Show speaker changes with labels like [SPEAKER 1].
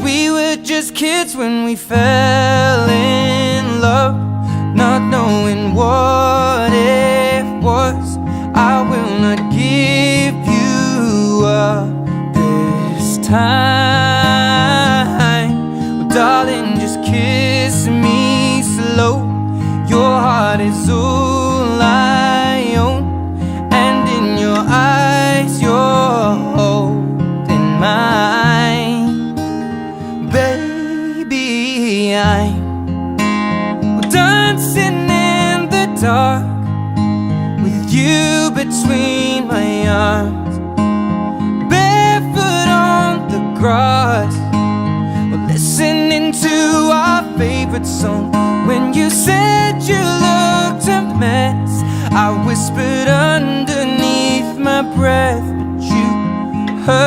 [SPEAKER 1] we were just kids when we fell in love, not knowing what it was. I will not give you up this time. Well, darling, just kiss me slow. Your heart is all I own, and in your eyes you're holding mine. Baby, I'm dancing in the dark with you between my arms, barefoot on the grass. We're listening to our favorite song. When you said you looked a mess, I whispered